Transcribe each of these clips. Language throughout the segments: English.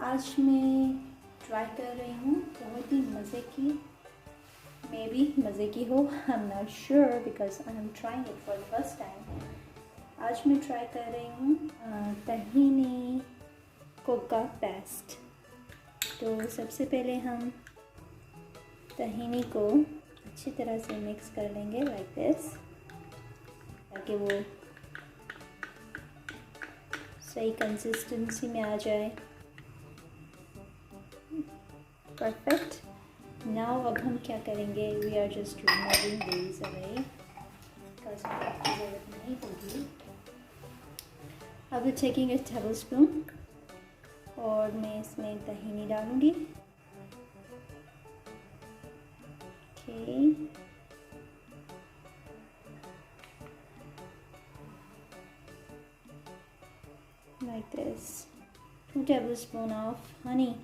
आज मैं ट्राई कर रही हूँ बहुत ही मज़े की, मे बी मज़े की हो, I am not sure because I am trying it for the first time. आज मैं ट्राई कर रही हूँ तहीनी कोका पेस्ट। तो सबसे पहले हम तहीनी को अच्छी तरह से मिक्स कर लेंगे लाइक दिस, ताकि वो सही कंसिस्टेंसी में आ जाए। परफेक्ट। नाउ अब हम क्या करेंगे, we are just removing these away because की ज़रूरत नहीं होगी। अब टेकिंग ए टेबलस्पून और मैं इसमें तहीनी डालूँगी। Okay, like this. 2 tablespoons of honey,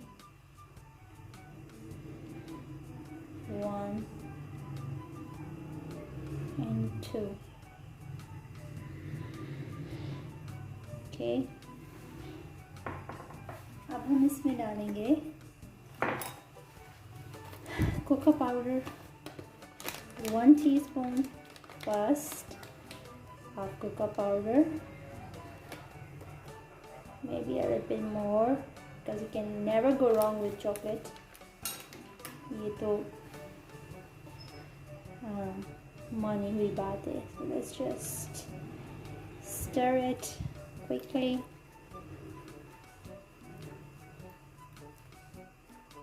1 and 2. Okay. अब हम इसमें डालेंगे cocoa powder, 1 teaspoon first of cocoa powder, maybe a little bit more because you can never go wrong with chocolate. ये तो मानी हुई बात है। So let's just stir it quickly.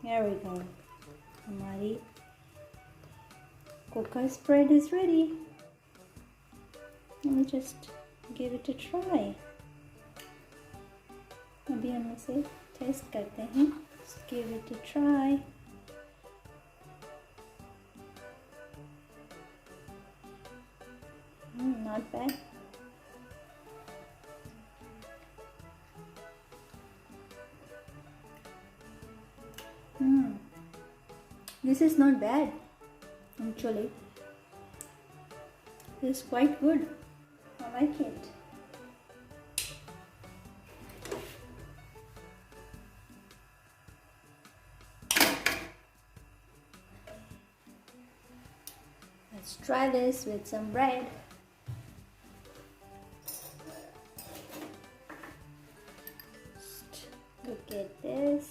There we go. हमारी coca spread is ready. Let me just give it a try. अभी हम इसे टेस्ट करते हैं। Let's give it a try. Not bad. This is not bad actually. This is quite good. I like it. Let's try this with some bread. Just look at this.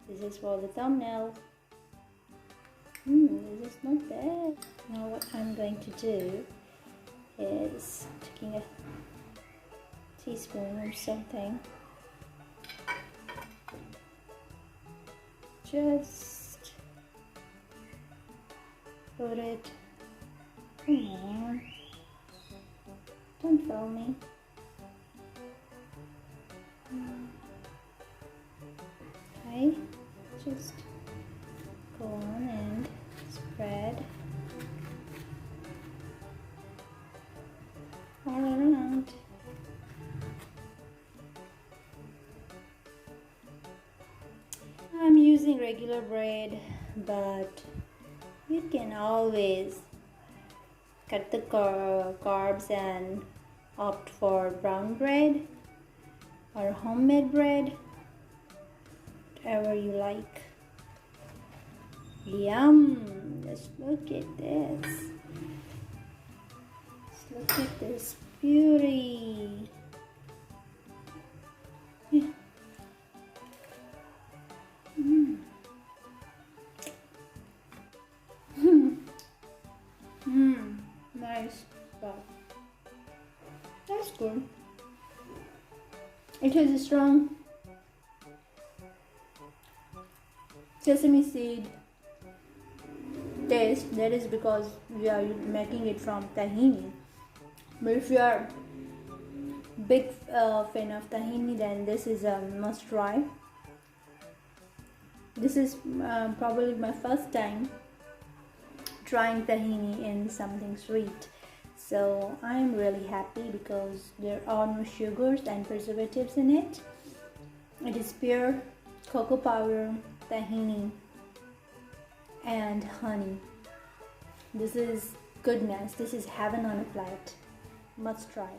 This is for the thumbnail. This is not bad. Now what I'm going to do is taking a teaspoon or something. Just put it, come on, don't fail me. Okay, just go on and spread all around. I'm using regular bread, but you can always cut the carbs and opt for brown bread or homemade bread, whatever you like. Yum! Just look at this. Just look at this beauty. Yeah. Nice. Wow. That's good. It has a strong sesame seed taste. That is because we are making it from tahini. But if you are big fan of tahini, then this is a must try. This is probably my first time trying tahini in something sweet, so I'm really happy because there are no sugars and preservatives in it. It is pure cocoa powder, tahini and honey. This is goodness. This is heaven on a plate. Must try.